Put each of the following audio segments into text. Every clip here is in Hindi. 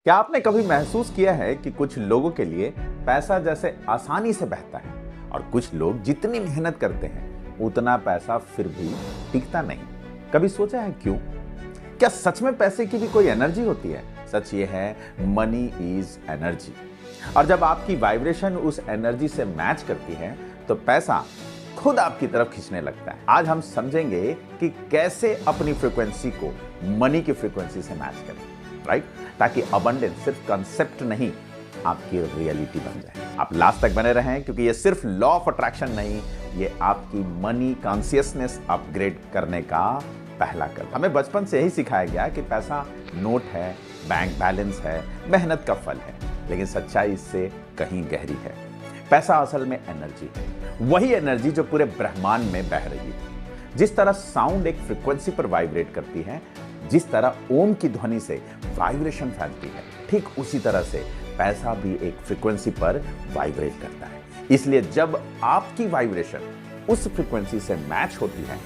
क्या आपने कभी महसूस किया है कि कुछ लोगों के लिए पैसा जैसे आसानी से बहता है और कुछ लोग जितनी मेहनत करते हैं उतना पैसा फिर भी टिकता नहीं? कभी सोचा है क्यों? क्या सच में पैसे की भी कोई एनर्जी होती है? सच ये है, मनी इज एनर्जी। और जब आपकी वाइब्रेशन उस एनर्जी से मैच करती है तो पैसा खुद आपकी तरफ खींचने लगता है। आज हम समझेंगे कि कैसे अपनी फ्रीक्वेंसी को मनी की फ्रीक्वेंसी से मैच करें, राइट? ताकि अबंडेंस सिर्फ कंसेप्ट नहीं, आपकी रियलिटी बन जाए। आप लास्ट तक बने रहें क्योंकि ये सिर्फ लॉ ऑफ अट्रैक्शन नहीं, ये आपकी मनी कॉन्शियसनेस अपग्रेड करने का पहला कदम। हमें बचपन से यही सिखाया गया कि पैसा नोट है, बैंक बैलेंस है, मेहनत का फल है, लेकिन सच्चाई इससे कहीं गहरी है। पैसा असल में एनर्जी है, वही एनर्जी जो पूरे ब्रह्मांड में बह रही है। जिस तरह साउंड एक फ्रीक्वेंसी पर वाइब्रेट करती है, जिस तरह ओम की ध्वनि से वाइब्रेशन फैलती है, ठीक उसी तरह से पैसा भी एक फ्रीक्वेंसी पर वाइब्रेट करता है। इसलिए जब आपकी वाइब्रेशन उस फ्रीक्वेंसी से मैच होती है,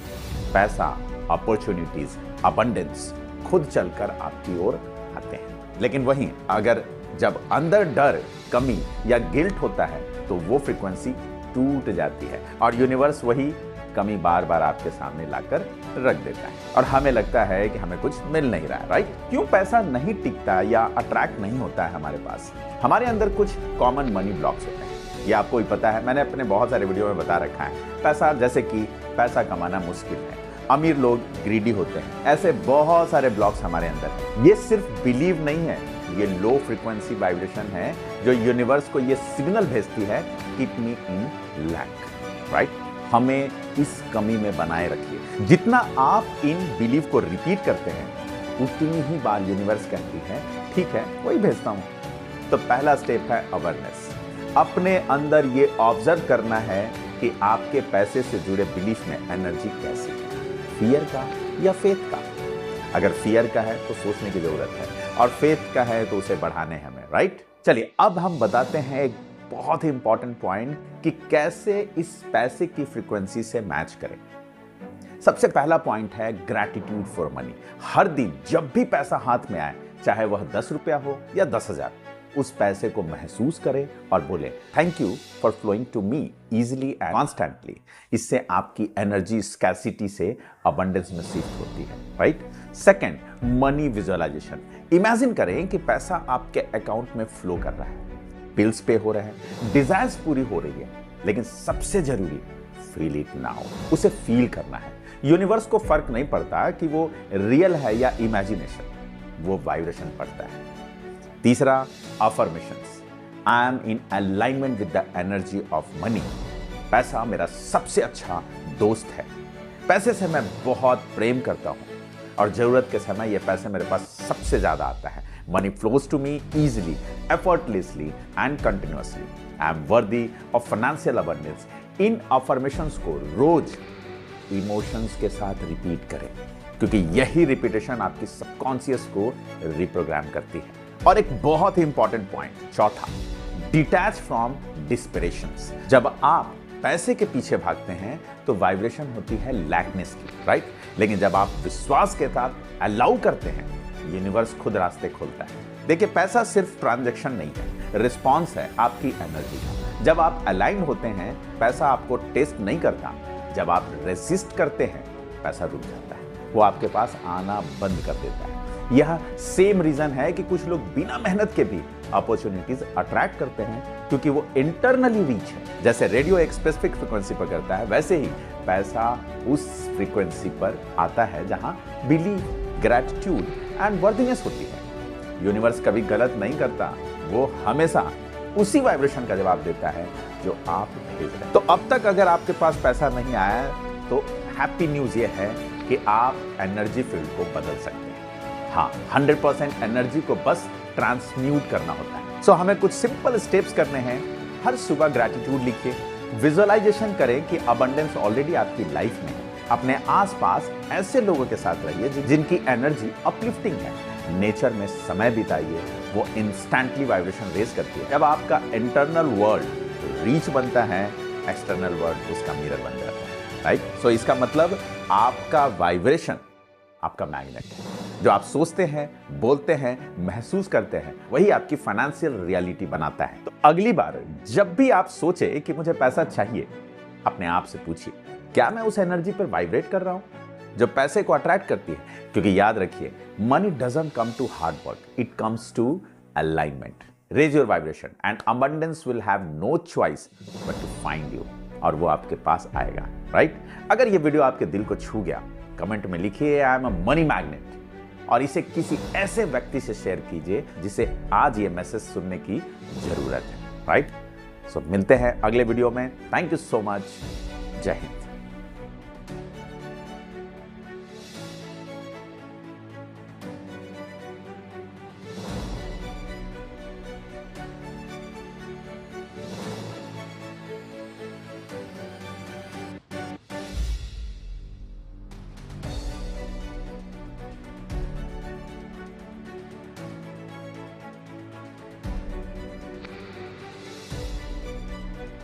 पैसा, अपॉर्चुनिटीज, अबंडेंस खुद चलकर आपकी ओर आते हैं। लेकिन वहीं अगर जब अंदर डर, कमी या गिल्ट होता है तो वो फ्रीक्वेंसी टूट जाती है और यूनिवर्स वही कमी बार बार आपके सामने लाकर रख देता है और हमें लगता है कि हमें कुछ मिल नहीं रहा है, राइट? क्यों पैसा नहीं टिकता या अट्रैक्ट नहीं होता है हमारे पास? हमारे अंदर कुछ कॉमन मनी ब्लॉक्स होते हैं, ये आपको ही पता है, मैंने अपने बहुत सारे वीडियो में बता रखा है। पैसा, जैसे कि पैसा कमाना मुश्किल है, अमीर लोग ग्रीडी होते हैं, ऐसे बहुत सारे ब्लॉक्स हमारे अंदर हैं। ये सिर्फ बिलीव नहीं है, ये लो फ्रीक्वेंसी वाइब्रेशन है जो यूनिवर्स को ये सिग्नल भेजती है, कीप मी इन लैक, राइट? हमें इस कमी में बनाए रखिए। जितना आप इन बिलीव को रिपीट करते हैं उतनी ही बार यूनिवर्स कहती है, ठीक है, वही भेजता हूं। तो पहला स्टेप है अवेयरनेस। अपने अंदर ये ऑब्जर्व करना है कि आपके पैसे से जुड़े बिलीफ में एनर्जी कैसी है, फियर का या फेथ का? अगर फियर का है तो सोचने की जरूरत है और फेथ का है तो उसे बढ़ाने हैं हमें, राइट? चलिए अब हम बताते हैं एक बहुत ही इंपॉर्टेंट पॉइंट कि कैसे इस पैसे की फ्रीक्वेंसी से मैच करें। सबसे पहला पॉइंट है ग्रैटिट्यूड फॉर मनी। हर दिन जब भी पैसा हाथ में आए, चाहे वह 10 रुपया हो या 10,000, उस पैसे को महसूस करें और बोले thank you for flowing to me easily and constantly. इससे आपकी एनर्जी स्कैर्सिटी से अबंडेंस में शिफ्ट होती है, right? Second, money visualization. Imagine करें कि पैसा आपके अकाउंट में फ्लो कर रहा है, बिल्स पे हो रहे हैं, डिजायर्स पूरी हो रही है, लेकिन सबसे जरूरी, फील इट नाउ। उसे फील करना है। यूनिवर्स को फर्क नहीं पड़ता कि वो रियल है या इमेजिनेशन, वो वाइब्रेशन पड़ता है। तीसरा, affirmations. I am in alignment with the energy of money. पैसा मेरा सबसे अच्छा दोस्त है। पैसे से मैं बहुत प्रेम करता हूं और जरूरत के समय यह पैसे मेरे पास सबसे ज्यादा आता है। Money flows to me easily, effortlessly and continuously. I am worthy of financial abundance. In affirmations को रोज इमोशंस के साथ रिपीट करें क्योंकि यही रिपीटेशन आपकी सबकॉन्शियस को रिप्रोग्राम करती है। और एक बहुत ही इंपॉर्टेंट पॉइंट, चौथा, डिटैच फ्रॉम डिस्पिरेशंस। जब आप पैसे के पीछे भागते हैं तो वाइब्रेशन होती है लैकनेस की, राइट? लेकिन जब आप विश्वास के साथ अलाउ करते हैं, यूनिवर्स खुद रास्ते खोलता है। देखिए, पैसा सिर्फ ट्रांजैक्शन नहीं है, रिस्पॉन्स है आपकी एनर्जी का। जब आप अलाइन होते हैं, पैसा आपको टेस्ट नहीं करता। जब आप रेसिस्ट करते हैं, पैसा रुक जाता है, वो आपके पास आना बंद कर देता है। यह सेम रीजन है कि कुछ लोग बिना मेहनत के भी अपॉर्चुनिटीज अट्रैक्ट करते हैं क्योंकि वो इंटरनली रीच है। जैसे रेडियो एक स्पेसिफिक फ्रीक्वेंसी पर करता है, वैसे ही पैसा उस फ्रीक्वेंसी पर आता है जहां बिलीव, ग्रैटिट्यूड एंड वर्दीनेस होती है। यूनिवर्स कभी गलत नहीं करता, वो हमेशा उसी वाइब्रेशन का जवाब देता है जो आप भेज रहे हैं। तो अब तक अगर आपके पास पैसा नहीं आया तो हैप्पी न्यूज ये है कि आप एनर्जी फील्ड को बदल सकते हैं। हाँ, 100% एनर्जी को बस ट्रांसम्यूट करना होता है। सो हमें कुछ सिंपल स्टेप्स करने हैं। हर सुबह ग्रैटिट्यूड लिखिए, विजुअलाइजेशन करें कि अबंडेंस ऑलरेडी आपकी लाइफ में है। अपने आसपास ऐसे लोगों के साथ रहिए जिनकी एनर्जी अपलिफ्टिंग है। नेचर में समय बिताइए, वो इंस्टेंटली वाइब्रेशन रेज करती है। जब आपका इंटरनल वर्ल्ड रीच बनता है, एक्सटर्नल वर्ल्ड उसका मिरर बन जाता है, राइट? सो इसका मतलब आपका वाइब्रेशन आपका मैग्नेट है। जो आप सोचते हैं, बोलते हैं, महसूस करते हैं, वही आपकी फाइनेंशियल रियलिटी बनाता है। तो अगली बार जब भी आप सोचे कि मुझे पैसा चाहिए, अपने आप से पूछिए, क्या मैं उस एनर्जी पर वाइब्रेट कर रहा हूं जो पैसे को अट्रैक्ट करती है? क्योंकि याद रखिए, money doesn't come to hard work, it comes to alignment. Raise your vibration and abundance will have no choice but to find you, और वो आपके पास आएगा, राइट? अगर ये वीडियो आपके दिल को छू गया, कमेंट में लिखिए I am a money magnet, और इसे किसी ऐसे व्यक्ति से शेयर कीजिए जिसे आज ये मैसेज सुनने की जरूरत है, राइट? सो मिलते हैं अगले वीडियो में। Thank you so much. जय हिंद।